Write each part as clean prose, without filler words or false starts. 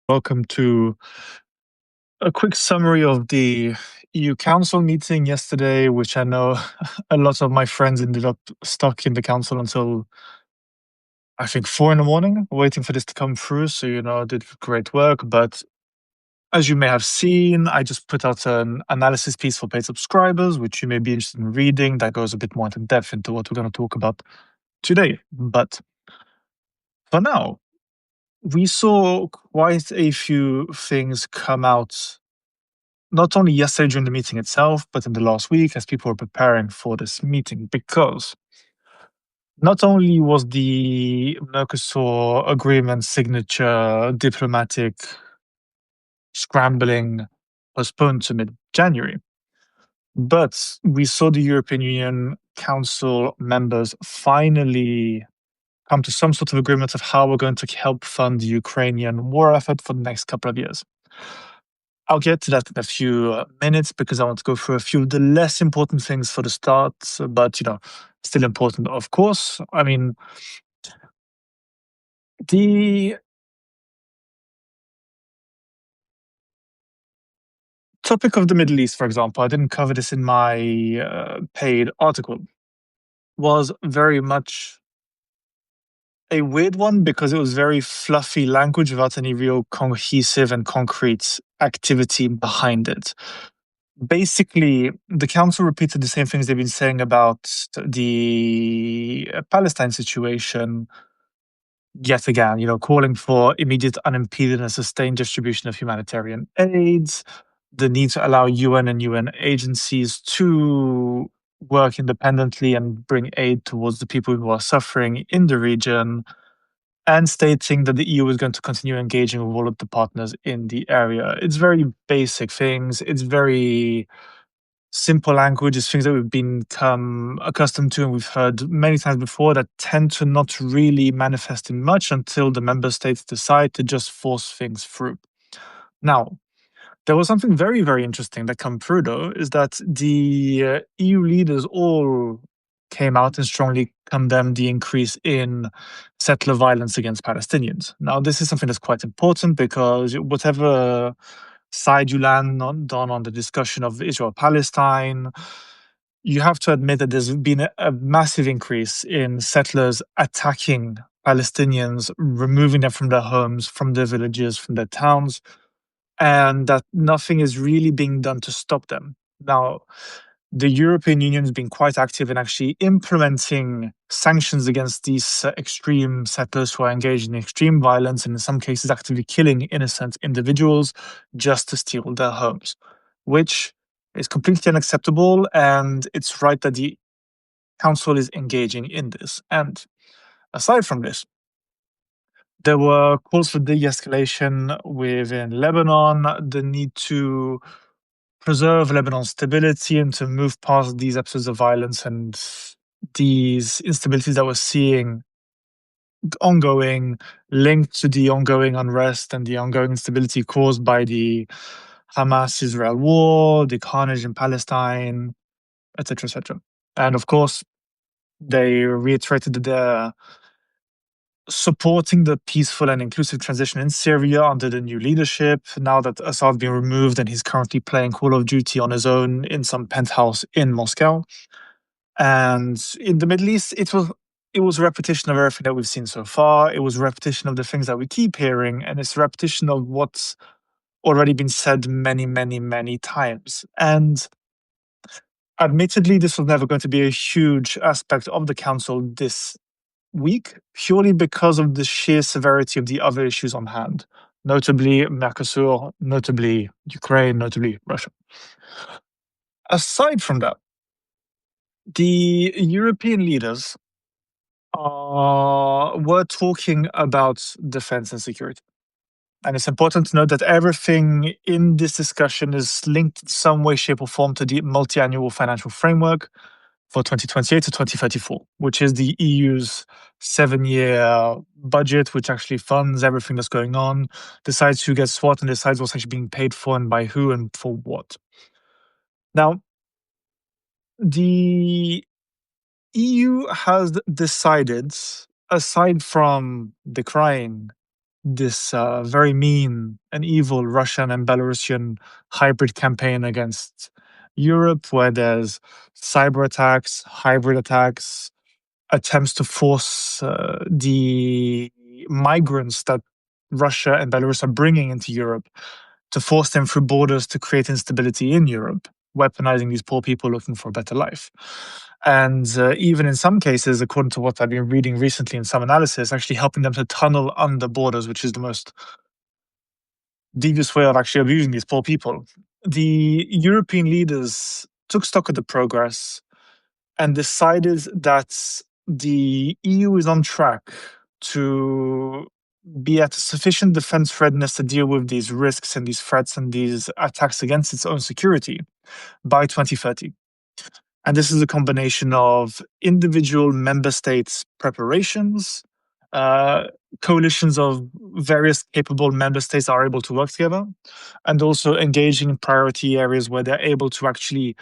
Welcome to a quick summary of the EU Council meeting yesterday, which I know a lot of my friends ended up stuck in the council until I think 4 in the morning, waiting for this to come through. So, did great work. But as you may have seen, I just put out an analysis piece for paid subscribers, which you may be interested in reading. That goes a bit more into depth into what we're going to talk about today. But for now, we saw quite a few things come out not only yesterday during the meeting itself, but in the last week as people were preparing for this meeting, because not only was the Mercosur agreement signature diplomatic scrambling postponed to mid-January, but we saw the European Union Council members finally come to some sort of agreement of how we're going to help fund the Ukrainian war effort for the next couple of years. I'll get to that in a few minutes because I want to go through a few of the less important things for the start, but still important, of course. I mean, the topic of the Middle East, for example, I didn't cover this in my paid article, was very much a weird one because it was very fluffy language without any real cohesive and concrete activity behind it. Basically, the council repeated the same things they've been saying about the Palestine situation yet again, calling for immediate, unimpeded, and sustained distribution of humanitarian aid, the need to allow UN and UN agencies to work independently and bring aid towards the people who are suffering in the region, and stating that the EU is going to continue engaging with all of the partners in the area. It's very basic things. It's very simple language. It's things that we've become accustomed to and we've heard many times before that tend to not really manifest in much until the member states decide to just force things through. Now, there was something very, very interesting that come through, though, is that the EU leaders all came out and strongly condemned the increase in settler violence against Palestinians. Now, this is something that's quite important because whatever side you land on the discussion of Israel-Palestine, you have to admit that there's been a massive increase in settlers attacking Palestinians, removing them from their homes, from their villages, from their towns, and that nothing is really being done to stop them. Now, the European Union has been quite active in actually implementing sanctions against these extreme settlers who are engaged in extreme violence and in some cases actively killing innocent individuals just to steal their homes, which is completely unacceptable. And it's right that the Council is engaging in this. And aside from this, there were calls for de-escalation within Lebanon, the need to preserve Lebanon's stability and to move past these episodes of violence and these instabilities that we're seeing ongoing, linked to the ongoing unrest and the ongoing instability caused by the Hamas-Israel war, the carnage in Palestine, etc., etc. And of course, they reiterated that they're supporting the peaceful and inclusive transition in Syria under the new leadership, now that Assad's been removed and he's currently playing Call of Duty on his own in some penthouse in Moscow. And in the Middle East, it was a repetition of everything that we've seen so far. It was a repetition of the things that we keep hearing, and it's a repetition of what's already been said many, many, many times. And admittedly, this was never going to be a huge aspect of the council this week, purely because of the sheer severity of the other issues on hand, notably Mercosur, notably Ukraine, notably Russia. Aside from that, the European leaders were talking about defense and security. And it's important to note that everything in this discussion is linked in some way, shape, or form to the multi-annual financial framework for 2028 to 2034, which is the EU's 7-year budget, which actually funds everything that's going on, decides who gets what, and decides what's actually being paid for and by who and for what. Now, the EU has decided, aside from decrying this very mean and evil Russian and Belarusian hybrid campaign against Europe, where there's cyber attacks, hybrid attacks, attempts to force the migrants that Russia and Belarus are bringing into Europe, to force them through borders to create instability in Europe, weaponizing these poor people looking for a better life. And even in some cases, according to what I've been reading recently in some analysis, actually helping them to tunnel under borders, which is the most devious way of actually abusing these poor people. The European leaders took stock of the progress and decided that the EU is on track to be at a sufficient defense readiness to deal with these risks and these threats and these attacks against its own security by 2030. And this is a combination of individual member states' preparations, uh, coalitions of various capable member states are able to work together, and also engaging in priority areas where they're able to actually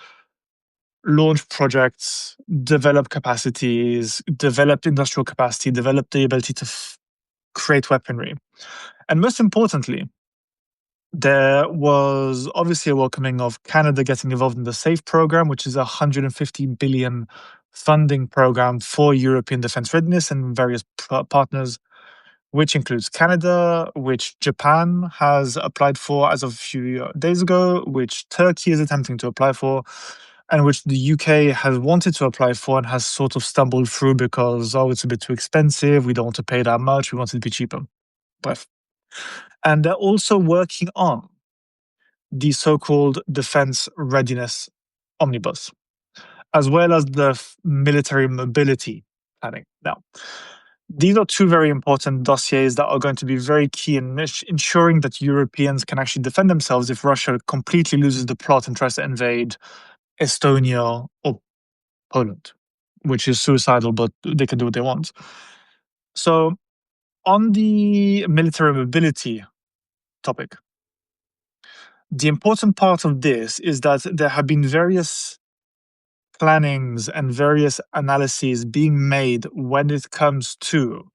launch projects, develop capacities, develop industrial capacity, develop the ability to create weaponry. And most importantly, there was obviously a welcoming of Canada getting involved in the SAFE program, which is a 150 billion funding program for European defense readiness and various partners, which includes Canada, which Japan has applied for as of a few days ago, which Turkey is attempting to apply for, and which the UK has wanted to apply for and has sort of stumbled through because, oh, it's a bit too expensive. We don't want to pay that much. We want it to be cheaper. Bref. And they're also working on the so-called defense readiness omnibus, as well as the military mobility planning. Now, these are two very important dossiers that are going to be very key in ensuring that Europeans can actually defend themselves if Russia completely loses the plot and tries to invade Estonia or Poland, which is suicidal, but they can do what they want. So, on the military mobility topic, the important part of this is that there have been various plannings and various analyses being made when it comes to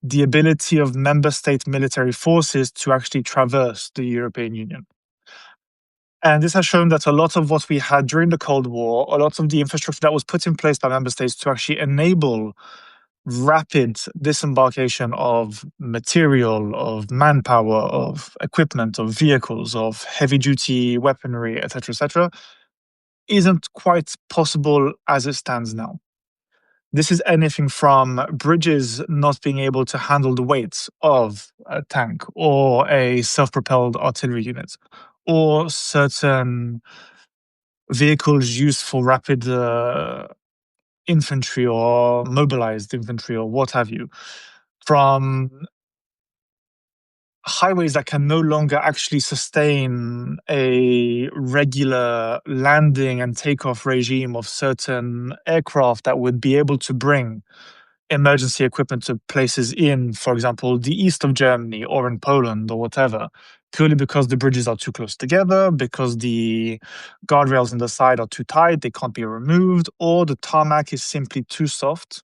the ability of member state military forces to actually traverse the European Union. And this has shown that a lot of what we had during the Cold War, a lot of the infrastructure that was put in place by member states to actually enable rapid disembarkation of material, of manpower, of equipment, of vehicles, of heavy duty weaponry, etc., isn't quite possible as it stands now. This is anything from bridges not being able to handle the weight of a tank or a self-propelled artillery unit, or certain vehicles used for rapid infantry or mobilized infantry or what have you, from highways that can no longer actually sustain a regular landing and takeoff regime of certain aircraft that would be able to bring emergency equipment to places in, for example, the east of Germany or in Poland or whatever, purely because the bridges are too close together, because the guardrails on the side are too tight, they can't be removed, or the tarmac is simply too soft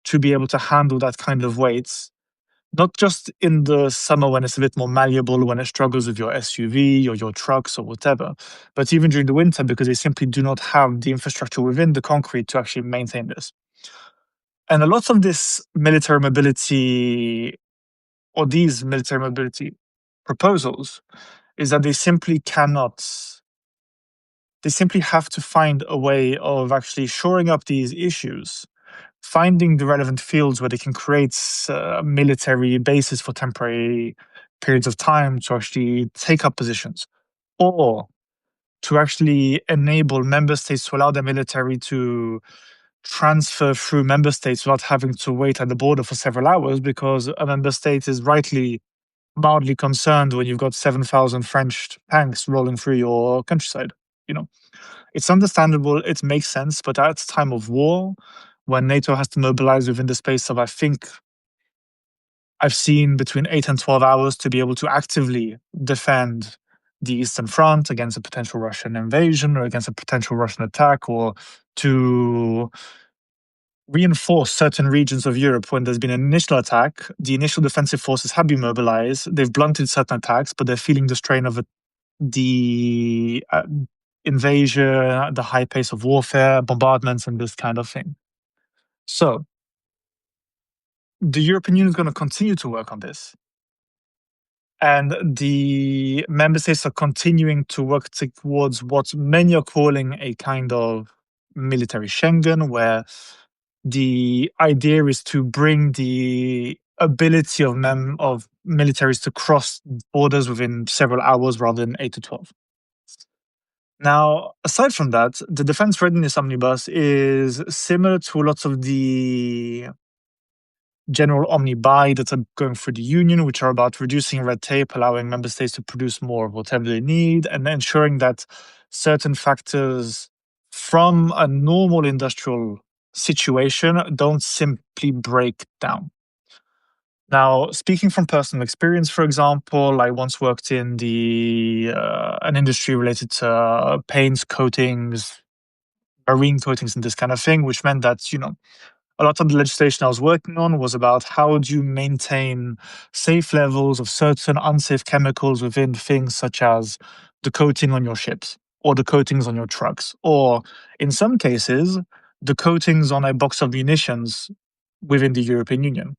to be able to handle that kind of weight. Not just in the summer when it's a bit more malleable, when it struggles with your SUV or your trucks or whatever, but even during the winter because they simply do not have the infrastructure within the concrete to actually maintain this. And a lot of this military mobility or these military mobility proposals is that they simply cannot, they simply have to find a way of actually shoring up these issues, finding the relevant fields where they can create military bases for temporary periods of time to actually take up positions, or to actually enable member states to allow their military to transfer through member states without having to wait at the border for several hours because a member state is rightly mildly concerned when you've got 7,000 French tanks rolling through your countryside. You know, it's understandable, it makes sense, but at time of war, when NATO has to mobilize within the space of, I think, I've seen between 8 and 12 hours to be able to actively defend the Eastern Front against a potential Russian invasion or against a potential Russian attack, or to reinforce certain regions of Europe when there's been an initial attack. The initial defensive forces have been mobilized. They've blunted certain attacks, but they're feeling the strain of the invasion, the high pace of warfare, bombardments, and this kind of thing. So the European Union is going to continue to work on this. And the member states are continuing to work towards what many are calling a kind of military Schengen, where the idea is to bring the ability of militaries to cross borders within several hours rather than 8 to 12. Now, aside from that, the Defense Readiness Omnibus is similar to lots of the general omnibuy that are going through the union, which are about reducing red tape, allowing member states to produce more of whatever they need, and ensuring that certain factors from a normal industrial situation don't simply break down. Now, speaking from personal experience, for example, I once worked in an industry related to paints, coatings, marine coatings, and this kind of thing, which meant that, a lot of the legislation I was working on was about how do you maintain safe levels of certain unsafe chemicals within things such as the coating on your ships or the coatings on your trucks, or in some cases, the coatings on a box of munitions within the European Union.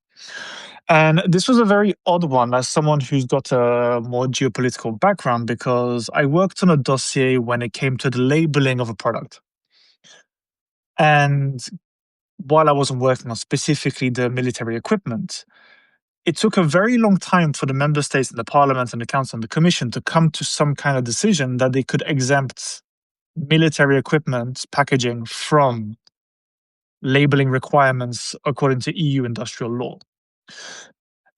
And this was a very odd one as someone who's got a more geopolitical background, because I worked on a dossier when it came to the labeling of a product. And while I wasn't working on specifically the military equipment, it took a very long time for the member states and the parliament and the council and the commission to come to some kind of decision that they could exempt military equipment packaging from labeling requirements according to EU industrial law.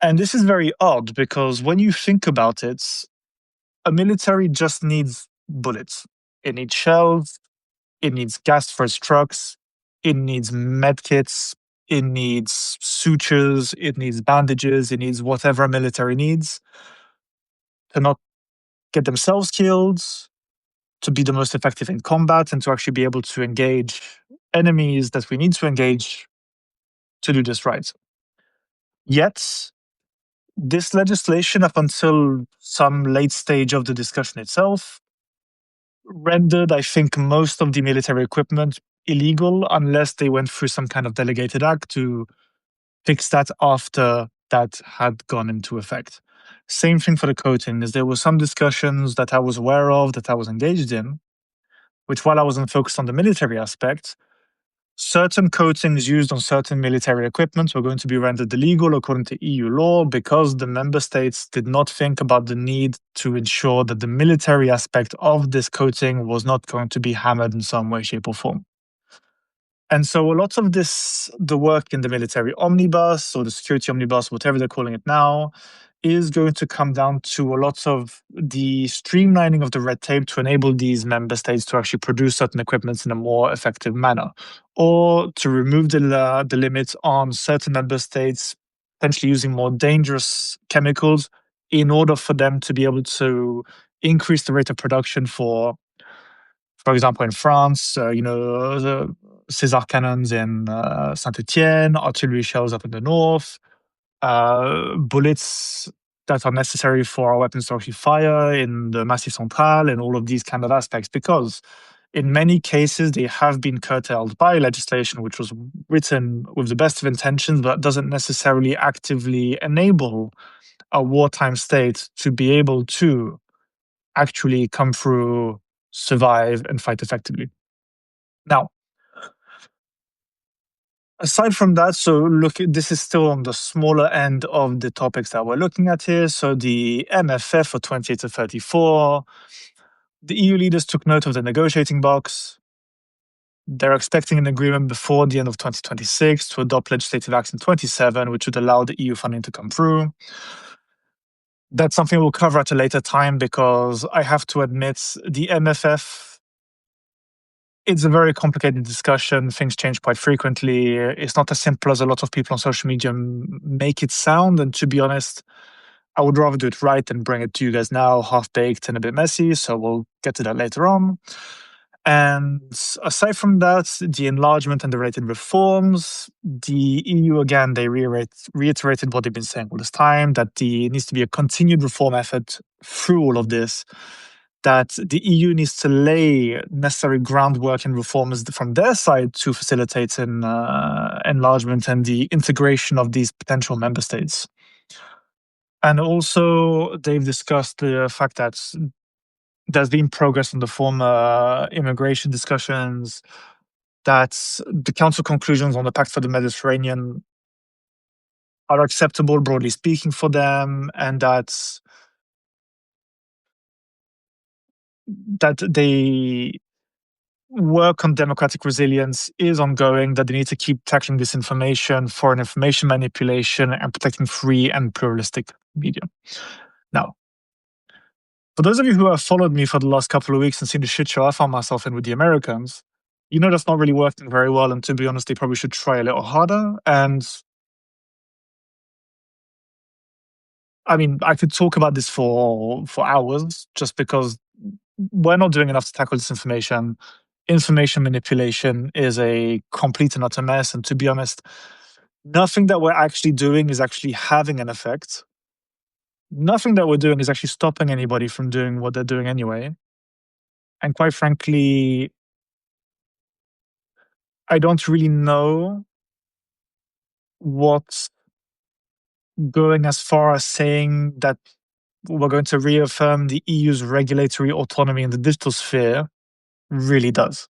And this is very odd because when you think about it, a military just needs bullets. It needs shells, it needs gas for its trucks, it needs medkits, it needs sutures, it needs bandages, it needs whatever a military needs to not get themselves killed, to be the most effective in combat, and to actually be able to engage enemies that we need to engage to do this right. Yet, this legislation, up until some late stage of the discussion itself, rendered, I think, most of the military equipment illegal unless they went through some kind of delegated act to fix that after that had gone into effect. Same thing for the coatings. There were some discussions that I was aware of, that I was engaged in, which, while I wasn't focused on the military aspect, certain coatings used on certain military equipment were going to be rendered illegal according to EU law because the member states did not think about the need to ensure that the military aspect of this coating was not going to be hammered in some way, shape, or form. And so a lot of the work in the military omnibus or the security omnibus, whatever they're calling it now, is going to come down to a lot of the streamlining of the red tape to enable these member states to actually produce certain equipments in a more effective manner, or to remove the limits on certain member states potentially using more dangerous chemicals in order for them to be able to increase the rate of production for example, in France, the César cannons in Saint-Étienne, artillery shells up in the north, bullets that are necessary for our weapons to actually fire in the Massif Central, and all of these kind of aspects, because in many cases they have been curtailed by legislation which was written with the best of intentions, but doesn't necessarily actively enable a wartime state to be able to actually come through, survive, and fight effectively. Now, aside from that, so look, this is still on the smaller end of the topics that we're looking at here. So the MFF for 28 to 34, the EU leaders took note of the negotiating box. They're expecting an agreement before the end of 2026 to adopt legislative acts in 27, which would allow the EU funding to come through. That's something we'll cover at a later time because I have to admit the MFF, it's a very complicated discussion. Things change quite frequently. It's not as simple as a lot of people on social media make it sound. And to be honest, I would rather do it right than bring it to you guys now, half-baked and a bit messy. So we'll get to that later on. And aside from that, the enlargement and the related reforms, the EU, again, they reiterated what they've been saying all this time, that there needs to be a continued reform effort through all of this, that the EU needs to lay necessary groundwork and reforms from their side to facilitate enlargement and the integration of these potential member states. And also, they've discussed the fact that there's been progress on the former immigration discussions, that the Council conclusions on the Pact for the Mediterranean are acceptable, broadly speaking, for them, and that they work on democratic resilience is ongoing, that they need to keep tackling disinformation, foreign information manipulation, and protecting free and pluralistic media. Now, for those of you who have followed me for the last couple of weeks and seen the shit show I found myself in with the Americans, you know that's not really working very well, and to be honest, they probably should try a little harder. And I mean, I could talk about this for hours, just because we're not doing enough to tackle disinformation. Information manipulation is a complete and utter mess, and to be honest, nothing that we're actually doing is actually having an effect. Nothing that we're doing is actually stopping anybody from doing what they're doing anyway. And quite frankly, I don't really know what's going as far as saying that we're going to reaffirm the EU's regulatory autonomy in the digital sphere really does.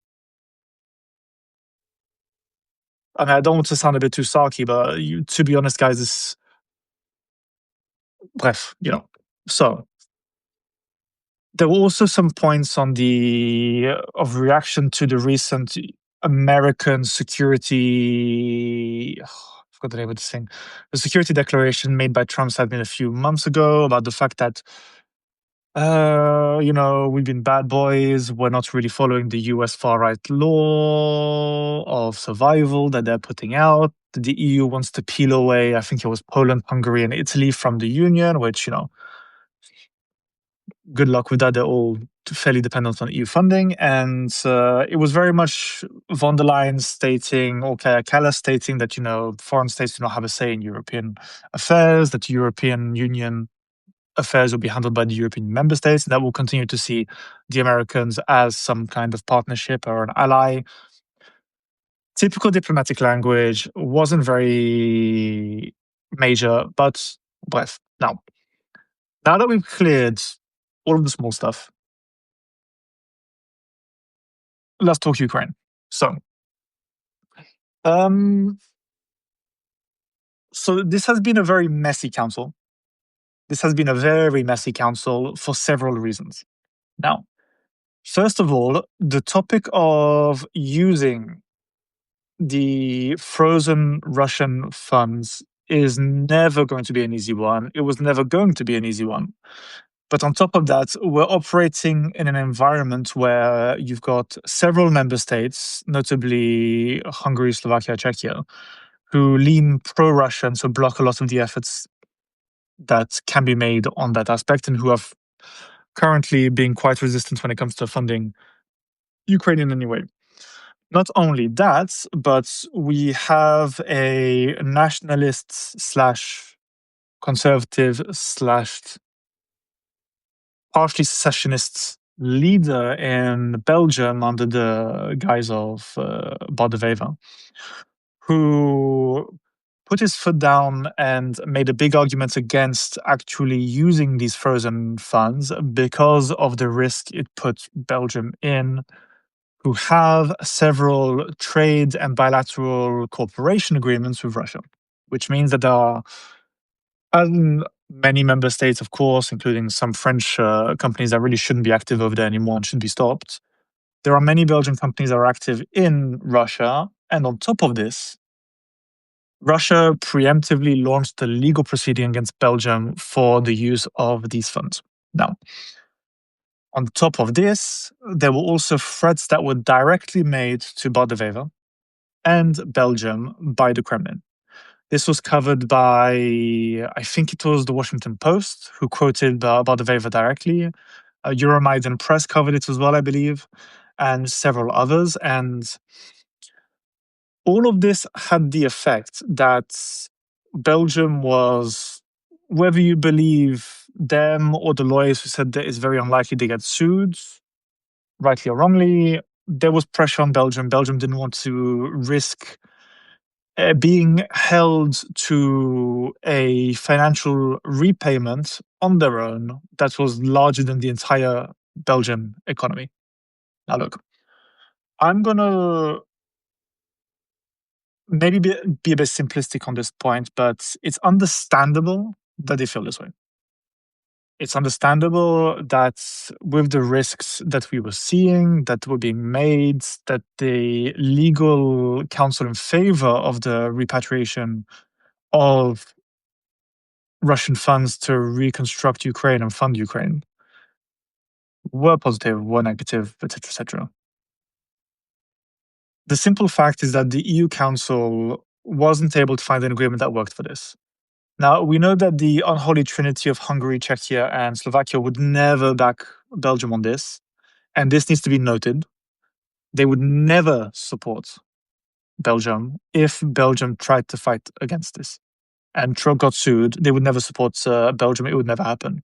I mean, I don't want to sound a bit too sarky, but to be honest, guys, this, bref, So there were also some points on of reaction to the recent American security. I forgot the name of this thing. The security declaration made by Trump's admin a few months ago about the fact that we've been bad boys. We're not really following the US far right law of survival that they're putting out. The EU wants to peel away, I think it was Poland, Hungary, and Italy from the Union, which, good luck with that. They're all fairly dependent on EU funding. And it was very much von der Leyen stating, or Kaja Kallas stating that, foreign states do not have a say in European affairs, that the European Union affairs will be handled by the European member states. That will continue to see the Americans as some kind of partnership or an ally. Typical diplomatic language, wasn't very major, but bref. Now that we've cleared all of the small stuff, let's talk Ukraine. So this has been a very messy council. This has been a very messy council for several reasons. Now, first of all, the topic of using the frozen Russian funds is never going to be an easy one. It was never going to be an easy one. But on top of that, we're operating in an environment where you've got several member states, notably Hungary, Slovakia, Czechia, who lean pro-Russian, so block a lot of the efforts that can be made on that aspect, and who have currently been quite resistant when it comes to funding Ukraine in any way. Not only that, but we have a nationalist slash conservative slash partially secessionist leader in Belgium under the guise of Bart de Wever, who put his foot down and made a big argument against actually using these frozen funds because of the risk it put Belgium in, who have several trade and bilateral cooperation agreements with Russia, which means that there are many member states, of course, including some French companies that really shouldn't be active over there anymore and should be stopped. There are many Belgian companies that are active in Russia. And on top of this, Russia preemptively launched a legal proceeding against Belgium for the use of these funds. Now, on top of this, there were also threats that were directly made to Bart de Wever and Belgium by the Kremlin. This was covered by, I think it was the Washington Post, who quoted Bart de Wever directly. Euromaidan Press covered it as well, I believe. and several others. And all of this had the effect that Belgium was, whether you believe them or the lawyers who said that it's very unlikely they get sued, rightly or wrongly, there was pressure on Belgium. Belgium didn't want to risk being held to a financial repayment on their own that was larger than the entire Belgian economy. Now, look, I'm going to maybe be a bit simplistic on this point, but it's understandable that they feel this way. It's understandable that with the risks that we were seeing, that were being made, that the legal counsel in favor of the repatriation of Russian funds to reconstruct Ukraine and fund Ukraine were positive, were negative, etc., etc. The simple fact is that the EU Council wasn't able to find an agreement that worked for this. Now, we know that the unholy trinity of Hungary, Czechia, and Slovakia would never back Belgium on this, and this needs to be noted. They would never support Belgium if Belgium tried to fight against this. And Trump got sued. They would never support Belgium. It would never happen.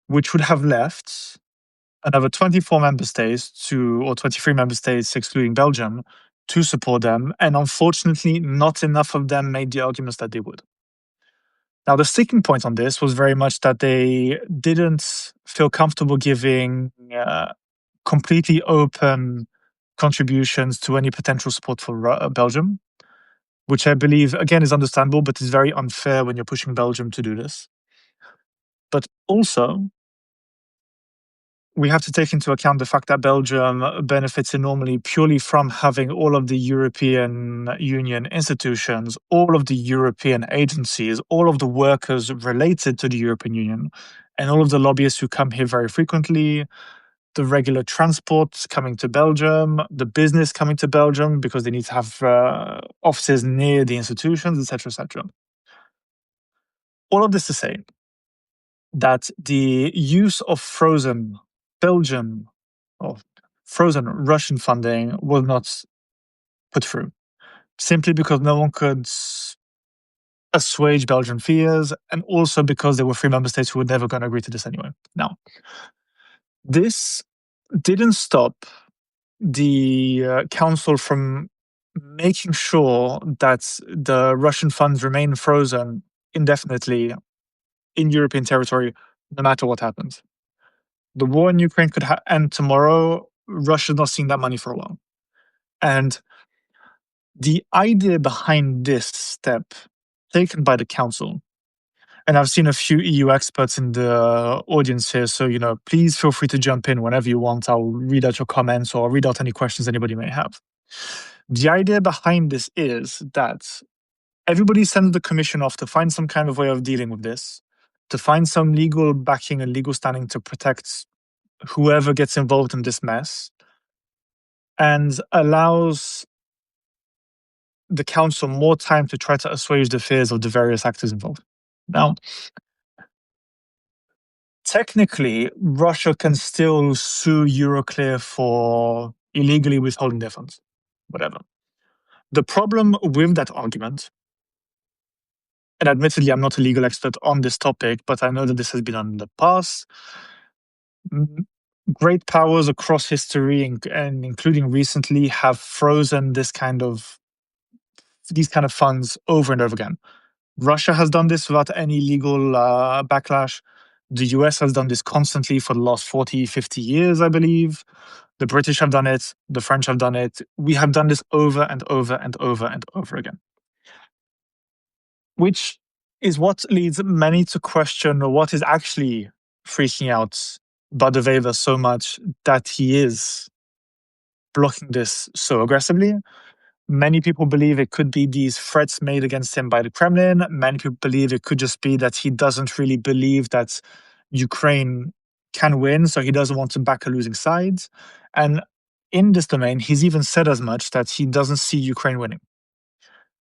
Which would have left another 24 member states or 23 member states, excluding Belgium, to support them. And unfortunately, not enough of them made the arguments that they would. Now, the sticking point on this was very much that they didn't feel comfortable giving completely open contributions to any potential support for Belgium, which I believe, again, is understandable, but is very unfair when you're pushing Belgium to do this. But also, we have to take into account the fact that Belgium benefits enormously purely from having all of the European Union institutions, all of the European agencies, all of the workers related to the European Union, and all of the lobbyists who come here very frequently, the regular transport coming to Belgium, the business coming to Belgium because they need to have offices near the institutions, etc., etc. All of this to say that the use of frozen Belgian or frozen Russian funding was not put through, simply because no one could assuage Belgian fears, and also because there were 3 member states who were never going to agree to this anyway. Now, this didn't stop the council from making sure that the Russian funds remain frozen indefinitely in European territory, no matter what happens. The war in Ukraine could end tomorrow. Russia's not seeing that money for a while. And the idea behind this step taken by the council, and I've seen a few EU experts in the audience here, so please feel free to jump in whenever you want. I'll read out your comments or read out any questions anybody may have. The idea behind this is that everybody sends the commission off to find some kind of way of dealing with this, to find some legal backing and legal standing to protect whoever gets involved in this mess, and allows the council more time to try to assuage the fears of the various actors involved. Now, technically, Russia can still sue Euroclear for illegally withholding their funds, whatever. The problem with that argument, and admittedly, I'm not a legal expert on this topic, but I know that this has been done in the past. Great powers across history, and including recently, have frozen these kind of funds over and over again. Russia has done this without any legal backlash. The US has done this constantly for the last 40, 50 years, I believe. The British have done it. The French have done it. We have done this over and over and over and over again. Which is what leads many to question what is actually freaking out Bada Wever so much that he is blocking this so aggressively. Many people believe it could be these threats made against him by the Kremlin. Many people believe it could just be that he doesn't really believe that Ukraine can win, so he doesn't want to back a losing side. And in this domain, he's even said as much that he doesn't see Ukraine winning.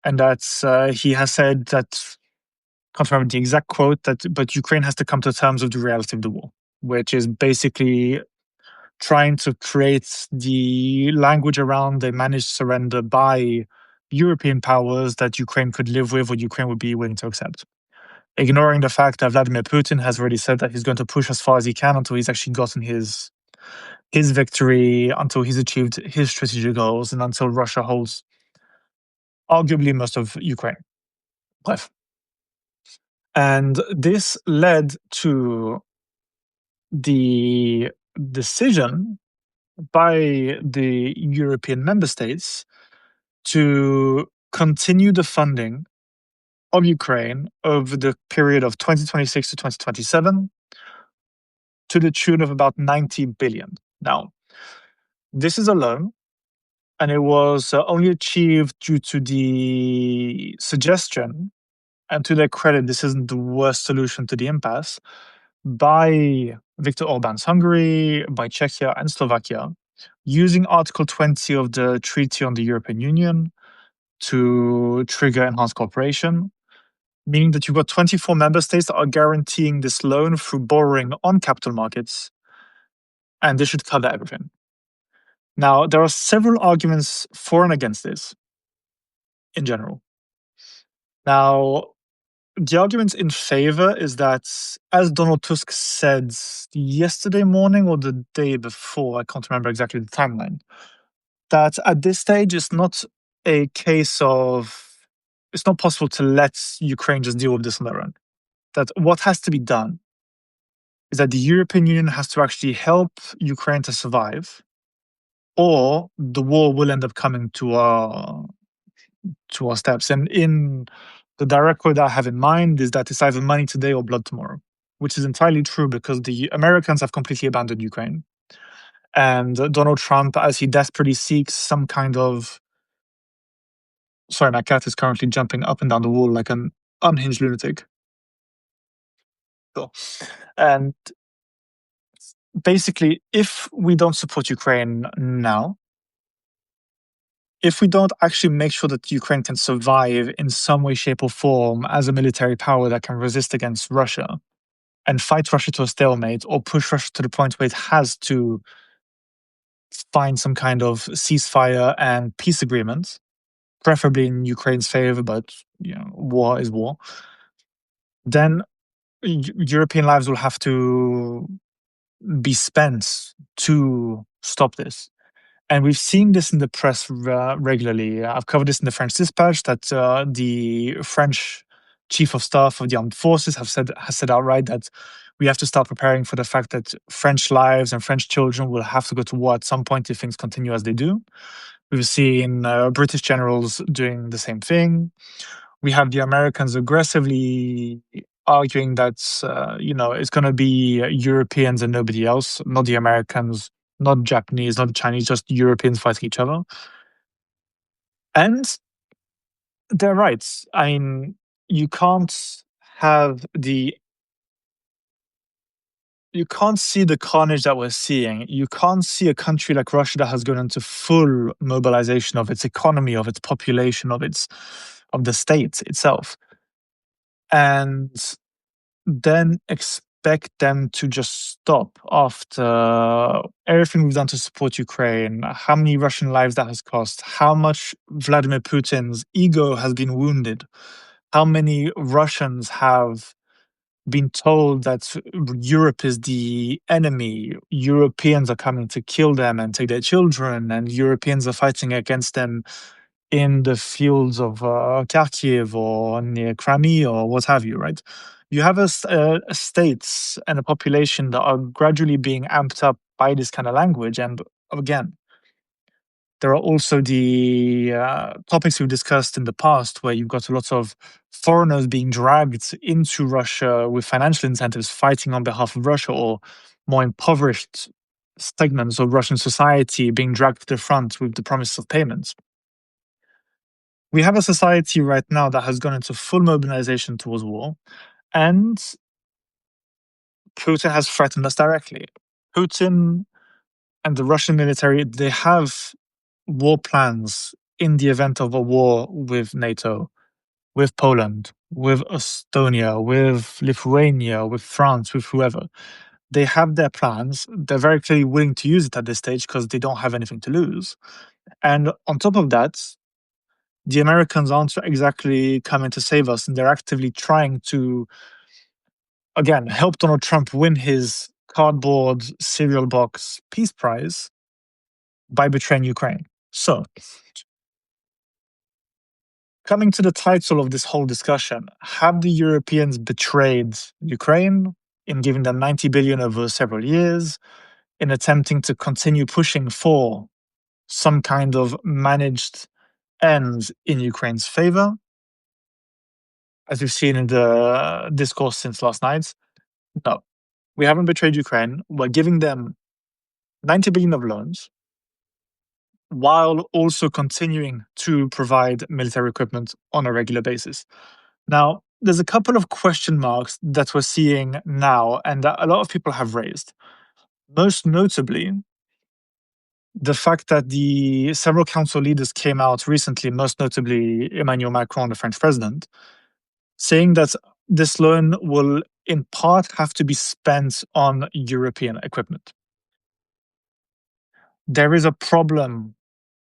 And that he has said that, can't remember the exact quote, but Ukraine has to come to terms with the reality of the war, which is basically trying to create the language around a managed surrender by European powers that Ukraine could live with or Ukraine would be willing to accept. Ignoring the fact that Vladimir Putin has already said that he's going to push as far as he can until he's actually gotten his victory, until he's achieved his strategic goals, and until Russia holds arguably most of Ukraine. Bref. And this led to the decision by the European member states to continue the funding of Ukraine over the period of 2026 to 2027 to the tune of about 90 billion. Now, this is a loan, and it was only achieved due to the suggestion, and to their credit, this isn't the worst solution to the impasse, by Viktor Orban's Hungary, by Czechia and Slovakia, using Article 20 of the Treaty on the European Union to trigger enhanced cooperation, meaning that you've got 24 member states that are guaranteeing this loan through borrowing on capital markets, and this should cover everything. Now, there are several arguments for and against this in general. Now, the argument in favor is that, as Donald Tusk said yesterday morning or the day before, I can't remember exactly the timeline, that at this stage it's not a case of, it's not possible to let Ukraine just deal with this on their own. That what has to be done is that the European Union has to actually help Ukraine to survive, or the war will end up coming to our steps. And in the direct quote I have in mind is that it's either money today or blood tomorrow, which is entirely true because the Americans have completely abandoned Ukraine. And Donald Trump, as he desperately seeks some kind of... Sorry, my cat is currently jumping up and down the wall like an unhinged lunatic. Cool. And basically, if we don't support Ukraine now, if we don't actually make sure that Ukraine can survive in some way, shape, or form as a military power that can resist against Russia and fight Russia to a stalemate or push Russia to the point where it has to find some kind of ceasefire and peace agreement, preferably in Ukraine's favor, but war is war, then European lives will have to be spent to stop this. And we've seen this in the press regularly. I've covered this in the French Dispatch, that the French chief of staff of the armed forces has said outright that we have to start preparing for the fact that French lives and French children will have to go to war at some point if things continue as they do. We've seen British generals doing the same thing. We have the Americans aggressively arguing that it's going to be Europeans and nobody else, not the Americans, not Japanese, not Chinese, just Europeans fighting each other. And they're right. I mean, you can't see the carnage that we're seeing. You can't see a country like Russia that has gone into full mobilization of its economy, of its population, of the state itself, and then expect them to just stop after everything we've done to support Ukraine, how many Russian lives that has cost, how much Vladimir Putin's ego has been wounded, how many Russians have been told that Europe is the enemy, Europeans are coming to kill them and take their children, and Europeans are fighting against them in the fields of Kharkiv or near Crimea or what have you, right? You have a states and a population that are gradually being amped up by this kind of language. And again, there are also the topics we've discussed in the past where you've got lots of foreigners being dragged into Russia with financial incentives, fighting on behalf of Russia, or more impoverished segments of Russian society being dragged to the front with the promise of payments. We have a society right now that has gone into full mobilization towards war, and Putin has threatened us directly. Putin and the Russian military, they have war plans in the event of a war with NATO, with Poland, with Estonia, with Lithuania, with France, with whoever. They have their plans. They're very clearly willing to use it at this stage because they don't have anything to lose. And on top of that, the Americans aren't exactly coming to save us, and they're actively trying to, again, help Donald Trump win his cardboard cereal box peace prize by betraying Ukraine. So, coming to the title of this whole discussion, have the Europeans betrayed Ukraine in giving them 90 billion over several years, in attempting to continue pushing for some kind of managed end in Ukraine's favor, as we've seen in the discourse since last night? No, we haven't betrayed Ukraine. We're giving them 90 billion of loans while also continuing to provide military equipment on a regular basis. Now, there's a couple of question marks that we're seeing now and that a lot of people have raised. Most notably, the fact that the several council leaders came out recently, most notably Emmanuel Macron, the French president, saying that this loan will in part have to be spent on European equipment. There is a problem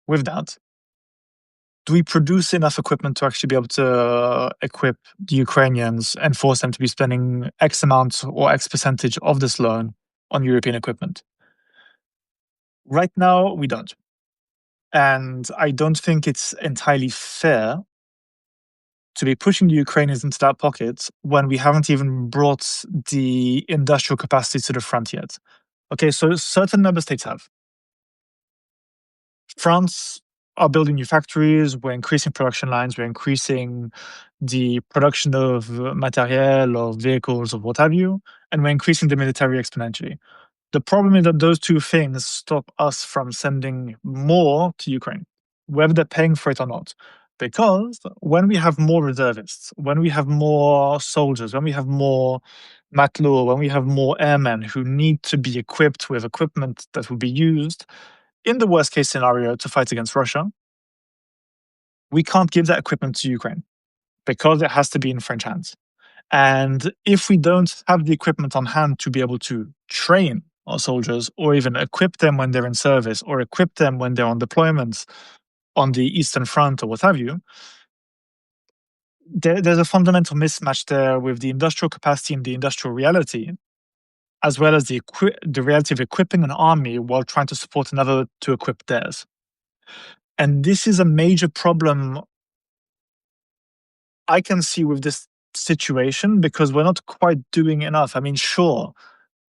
with that. Do we produce enough equipment to actually be able to equip the Ukrainians and force them to be spending X amount or X percentage of this loan on European equipment? Right now, we don't. And I don't think it's entirely fair to be pushing the Ukrainians into that pocket when we haven't even brought the industrial capacity to the front yet. Okay, so certain member states have. France are building new factories, we're increasing production lines, we're increasing the production of materiel, of vehicles, of what have you, and we're increasing the military exponentially. The problem is that those two things stop us from sending more to Ukraine, whether they're paying for it or not. Because when we have more reservists, when we have more soldiers, when we have more matelot, when we have more airmen who need to be equipped with equipment that will be used in the worst case scenario to fight against Russia, we can't give that equipment to Ukraine because it has to be in French hands. And if we don't have the equipment on hand to be able to train our soldiers or even equip them when they're in service or equip them when they're on deployments on the Eastern Front or what have you, there's a fundamental mismatch there with the industrial capacity and the industrial reality, as well as the reality of equipping an army while trying to support another to equip theirs. And this is a major problem I can see with this situation because we're not quite doing enough. I mean, sure,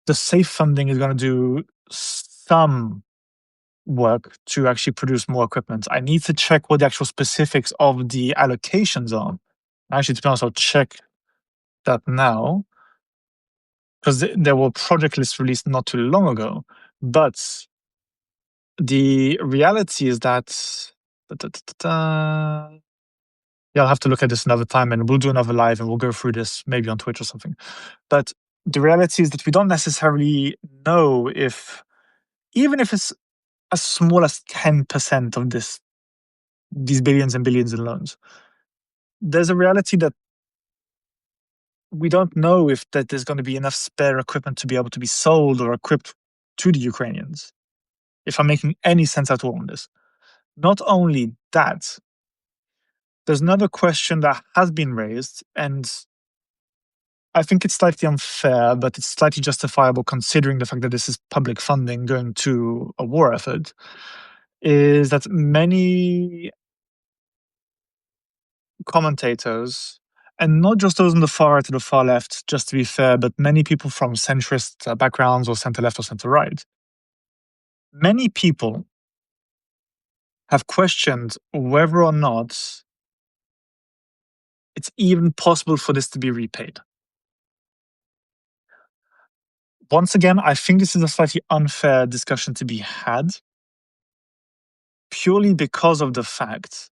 the safe funding is going to do some work to actually produce more equipment. I need to check what the actual specifics of the allocations are. Actually, to be honest, I'll check that now because there were project lists released not too long ago. But the reality is that yeah, I'll have to look at this another time and we'll do another live and we'll go through this maybe on Twitch or something. But the reality is that we don't necessarily know if, even if it's as small as 10% of these billions and billions in loans, there's a reality that we don't know if that there's going to be enough spare equipment to be able to be sold or equipped to the Ukrainians, if I'm making any sense at all on this. Not only that, there's another question that has been raised, and I think it's slightly unfair, but it's slightly justifiable considering the fact that this is public funding going to a war effort, is that many commentators, and not just those on the far right or the far left, just to be fair, but many people from centrist backgrounds or center left or center right, many people have questioned whether or not it's even possible for this to be repaid. Once again, I think this is a slightly unfair discussion to be had, purely because of the fact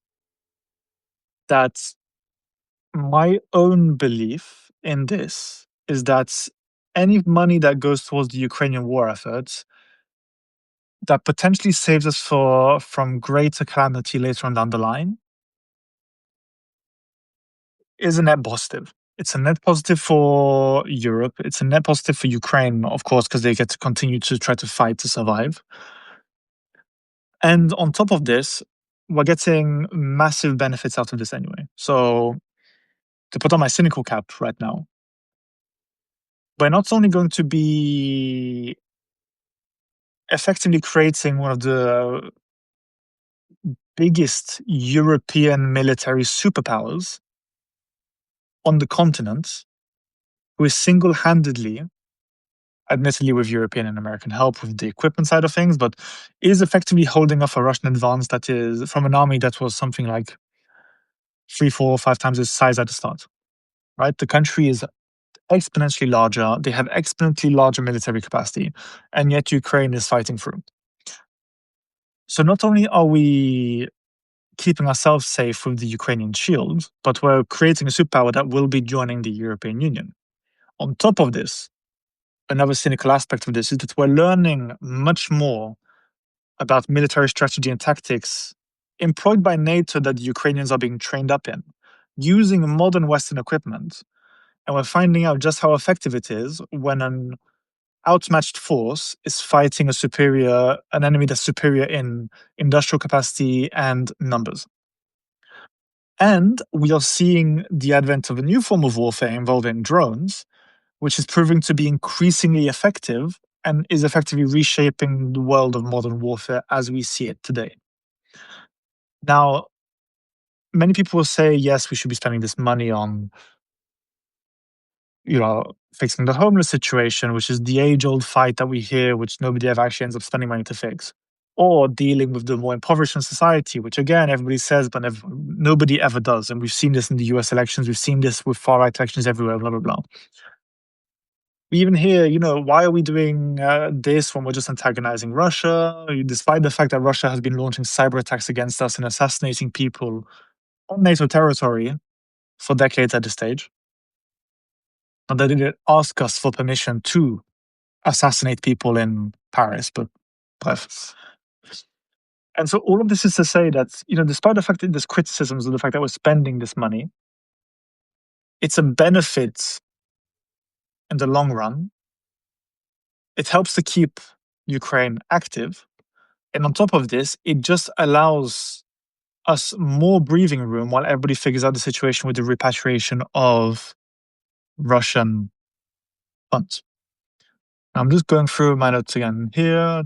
that my own belief in this is that any money that goes towards the Ukrainian war effort that potentially saves us from greater calamity later on down the line is a net positive. It's a net positive for Europe. It's a net positive for Ukraine, of course, because they get to continue to try to fight to survive. And on top of this, we're getting massive benefits out of this anyway. So, to put on my cynical cap right now, we're not only going to be effectively creating one of the biggest European military superpowers on the continent, who is single handedly, admittedly with European and American help with the equipment side of things, but is effectively holding off a Russian advance that is from an army that was something like 3, 4, 5 times its size at the start. Right? The country is exponentially larger. They have exponentially larger military capacity, and yet Ukraine is fighting through. So not only are we keeping ourselves safe with the Ukrainian shield, but we're creating a superpower that will be joining the European Union. On top of this, another cynical aspect of this is that we're learning much more about military strategy and tactics employed by NATO that the Ukrainians are being trained up in, using modern Western equipment. And we're finding out just how effective it is when an outmatched force is fighting an enemy that's superior in industrial capacity and numbers. And we are seeing the advent of a new form of warfare involving drones, which is proving to be increasingly effective and is effectively reshaping the world of modern warfare as we see it today. Now, many people will say, yes, we should be spending this money on, fixing the homeless situation, which is the age-old fight that we hear, which nobody ever actually ends up spending money to fix. Or dealing with the more impoverished in society, which again, everybody says, but nobody ever does. And we've seen this in the US elections. We've seen this with far-right elections everywhere, blah, blah, blah. We even hear, why are we doing this when we're just antagonizing Russia, despite the fact that Russia has been launching cyber attacks against us and assassinating people on NATO territory for decades at this stage. And they didn't ask us for permission to assassinate people in Paris, but bref. And so all of this is to say that, despite the fact that there's criticisms of the fact that we're spending this money, it's a benefit in the long run. It helps to keep Ukraine active. And on top of this, it just allows us more breathing room while everybody figures out the situation with the repatriation of Russian funds. I'm just going through my notes again here.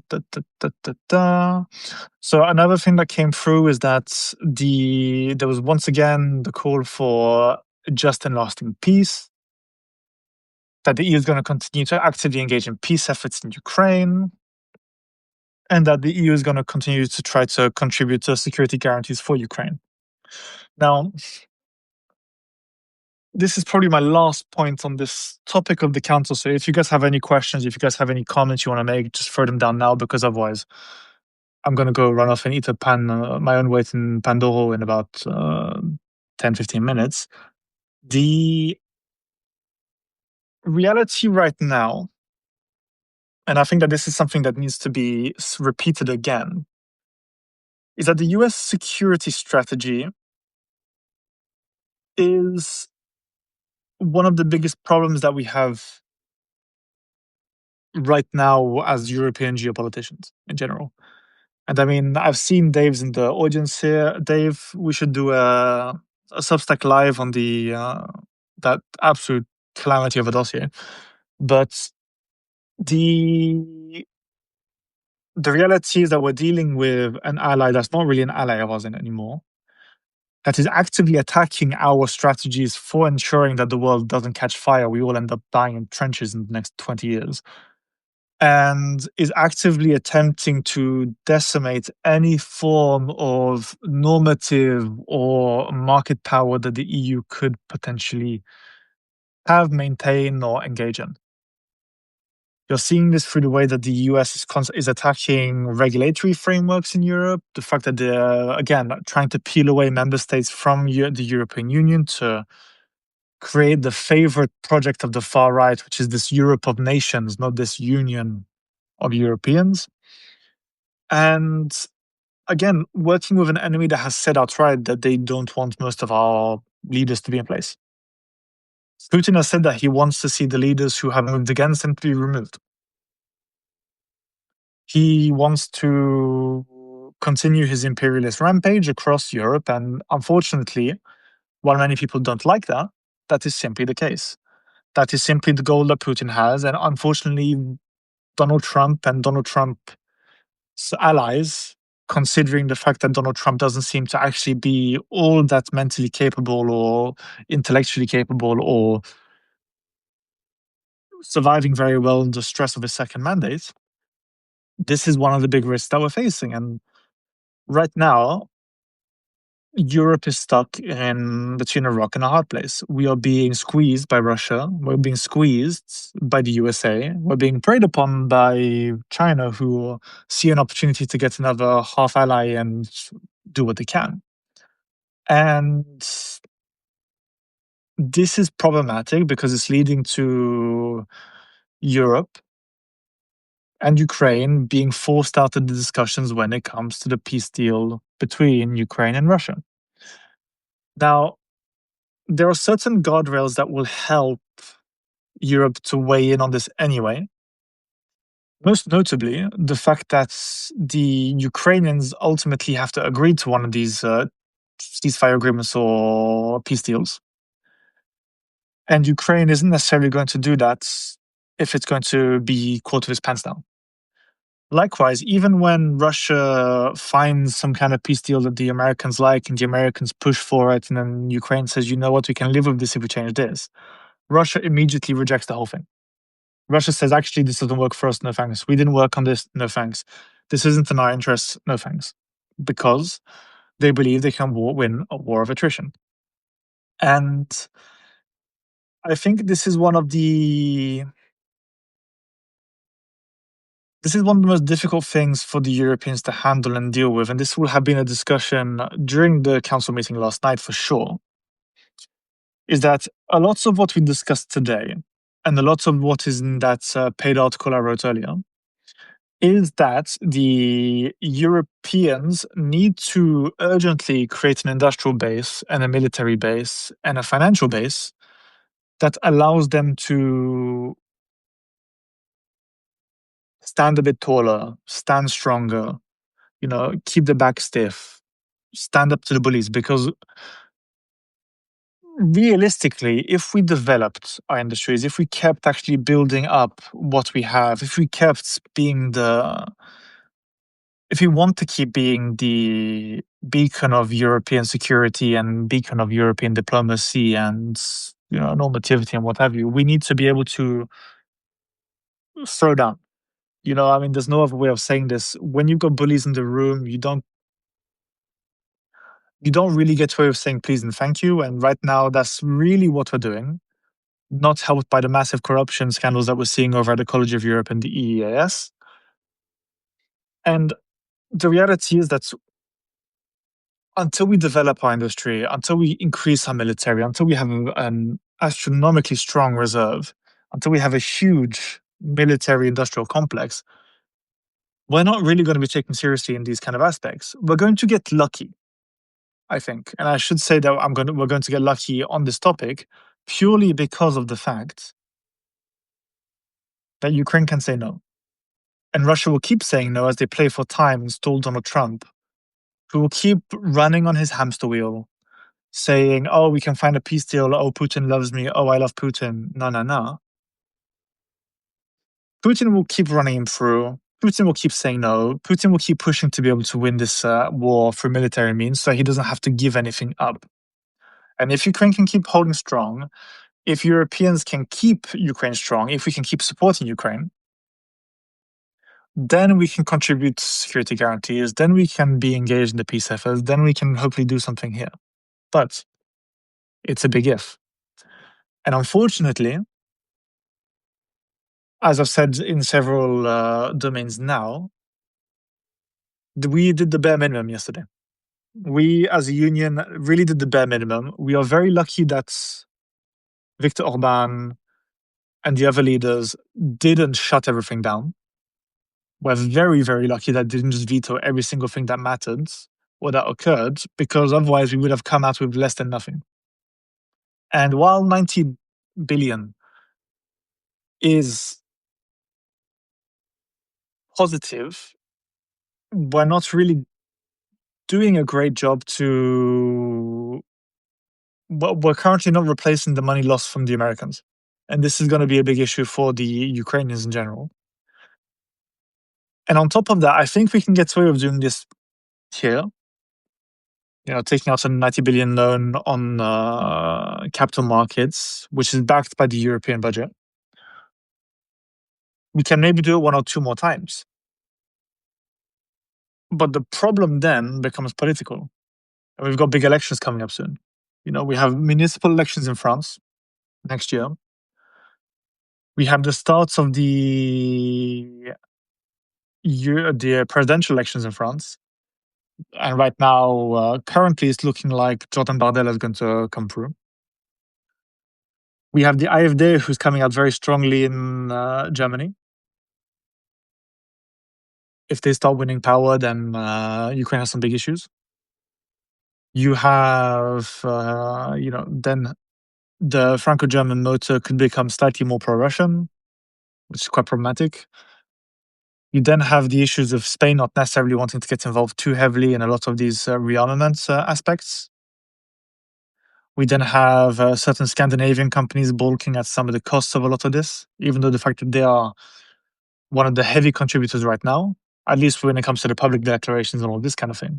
So another thing that came through is that there was once again the call for just and lasting peace, that the EU is going to continue to actively engage in peace efforts in Ukraine, and that the EU is going to continue to try to contribute to security guarantees for Ukraine. Now, this is probably my last point on this topic of the council. So if you guys have any questions, if you guys have any comments you want to make, just throw them down now, because otherwise I'm going to go run off and eat my own weight in Pandoro in about 10, 15 minutes. The reality right now, and I think that this is something that needs to be repeated again, is that the US security strategy is one of the biggest problems that we have right now as European geopoliticians in general. And I mean, I've seen Dave's in the audience here. Dave, we should do a Substack live on that absolute calamity of a dossier. But the reality is that we're dealing with an ally that's not really an ally of ours anymore, that is actively attacking our strategies for ensuring that the world doesn't catch fire. We all end up dying in trenches in the next 20 years. And is actively attempting to decimate any form of normative or market power that the EU could potentially have, maintain, or engage in. You're seeing this through the way that the US is attacking regulatory frameworks in Europe, the fact that they're, again, trying to peel away member states from the European Union to create the favorite project of the far right, which is this Europe of nations, not this union of Europeans. And again, working with an enemy that has said outright that they don't want most of our leaders to be in place. Putin has said that he wants to see the leaders who have moved against him to be removed. He wants to continue his imperialist rampage across Europe, and unfortunately, while many people don't like that, that is simply the case. That is simply the goal that Putin has, and unfortunately, Donald Trump and Donald Trump's allies, considering the fact that Donald Trump doesn't seem to actually be all that mentally capable or intellectually capable or surviving very well the stress of his second mandate, this is one of the big risks that we're facing. And right now, Europe is stuck in between a rock and a hard place. We are being squeezed by Russia. We're being squeezed by the USA. We're being preyed upon by China, who see an opportunity to get another half ally and do what they can. And this is problematic because it's leading to Europe and Ukraine being forced out of the discussions when it comes to the peace deal between Ukraine and Russia. Now, there are certain guardrails that will help Europe to weigh in on this anyway. Most notably, the fact that the Ukrainians ultimately have to agree to one of these ceasefire agreements or peace deals. And Ukraine isn't necessarily going to do that if it's going to be caught with its pants down. Likewise, even when Russia finds some kind of peace deal that the Americans like and the Americans push for it, and then Ukraine says, you know what, we can live with this if we change this, Russia immediately rejects the whole thing. Russia says, actually, this doesn't work for us, no thanks. We didn't work on this, no thanks. This isn't in our interests, no thanks. Because they believe they can win a war of attrition. And I think this is one of the most difficult things for the Europeans to handle and deal with. And this will have been a discussion during the council meeting last night for sure, is that a lot of what we discussed today and a lot of what is in that paid article I wrote earlier is that the Europeans need to urgently create an industrial base and a military base and a financial base that allows them to stand a bit taller, stand stronger, keep the back stiff, stand up to the bullies. Because realistically, if we developed our industries, if we kept actually building up what we have, if we kept being if we want to keep being the beacon of European security and beacon of European diplomacy and normativity and what have you, we need to be able to throw down. There's no other way of saying this. When you've got bullies in the room, you don't really get away with saying please and thank you. And right now, that's really what we're doing. Not helped by the massive corruption scandals that we're seeing over at the College of Europe and the EEAS. And the reality is that until we develop our industry, until we increase our military, until we have an astronomically strong reserve, until we have a huge military industrial complex, we're not really going to be taken seriously in these kind of aspects. We're going to get lucky, I think. And I should say that we're going to get lucky on this topic purely because of the fact that Ukraine can say no. And Russia will keep saying no as they play for time and stall Donald Trump, who will keep running on his hamster wheel, saying, oh, we can find a peace deal. Oh, Putin loves me. Oh, I love Putin. No, no, no. Putin will keep running him through. Putin will keep saying no. Putin will keep pushing to be able to win this war through military means so he doesn't have to give anything up. And if Ukraine can keep holding strong, if Europeans can keep Ukraine strong, if we can keep supporting Ukraine, then we can contribute to security guarantees, then we can be engaged in the peace efforts, then we can hopefully do something here. But it's a big if. And unfortunately, as I've said in several domains now, we did the bare minimum yesterday. We, as a union, really did the bare minimum. We are very lucky that Viktor Orban and the other leaders didn't shut everything down. We're very, very lucky that they didn't just veto every single thing that mattered or that occurred, because otherwise we would have come out with less than nothing. And while billion is positive, we're not really doing a great job to. Well, we're currently not replacing the money lost from the Americans. And this is going to be a big issue for the Ukrainians in general. And on top of that, I think we can get away with doing this here. Taking out a 90 billion loan on capital markets, which is backed by the European budget. We can maybe do it one or two more times. But the problem then becomes political. And we've got big elections coming up soon. We have municipal elections in France next year. We have the starts of the presidential elections in France. And right now, currently, it's looking like Jordan Bardella is going to come through. We have the AfD, who's coming out very strongly in Germany. If they start winning power, then Ukraine has some big issues. You have, then the Franco-German motor could become slightly more pro-Russian, which is quite problematic. You then have the issues of Spain not necessarily wanting to get involved too heavily in a lot of these rearmament aspects. We then have certain Scandinavian companies balking at some of the costs of a lot of this, even though the fact that they are one of the heavy contributors right now, at least when it comes to the public declarations and all this kind of thing.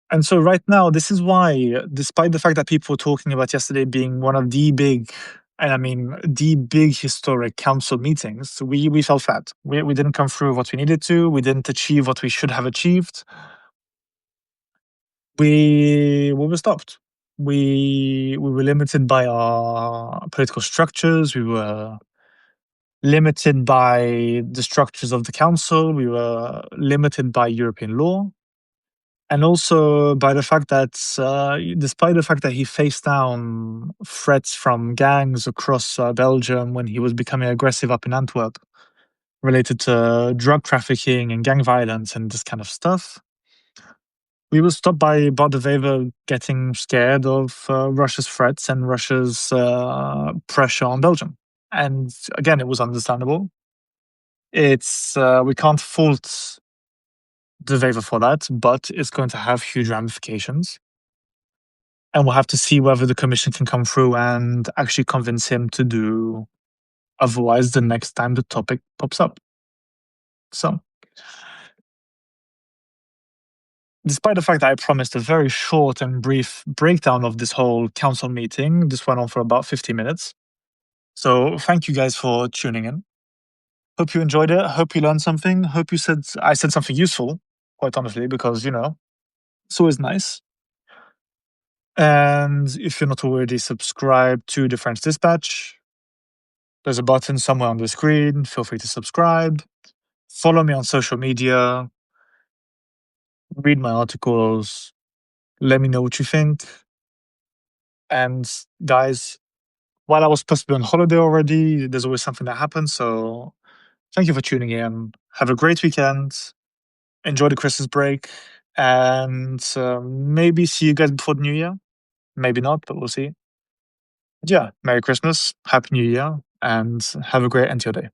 And so right now, this is why, despite the fact that people were talking about yesterday being one of the big, and I mean the big historic council meetings, we fell flat. We didn't come through what we needed to. We didn't achieve what we should have achieved. We were stopped. We were limited by our political structures. We were limited by the structures of the council. We were limited by European law. And also by the fact that, despite the fact that he faced down threats from gangs across Belgium when he was becoming aggressive up in Antwerp, related to drug trafficking and gang violence and this kind of stuff, we were stopped by Bart de Wever getting scared of Russia's threats and Russia's pressure on Belgium. And again, it was understandable. It's we can't fault the Wever for that, but it's going to have huge ramifications. And we'll have to see whether the commission can come through and actually convince him to do otherwise the next time the topic pops up. So, despite the fact that I promised a very short and brief breakdown of this whole council meeting, this went on for about 50 minutes. So thank you guys for tuning in. Hope you enjoyed it. Hope you learned something. Hope I said something useful, quite honestly, because, it's always nice. And if you're not already subscribed to the French Dispatch, there's a button somewhere on the screen. Feel free to subscribe. Follow me on social media. Read my articles. Let me know what you think. And guys, while I was supposed to be on holiday already, there's always something that happens. So thank you for tuning in. Have a great weekend. Enjoy the Christmas break. And maybe see you guys before the New Year. Maybe not, but we'll see. But yeah, Merry Christmas, Happy New Year, and have a great end to your day.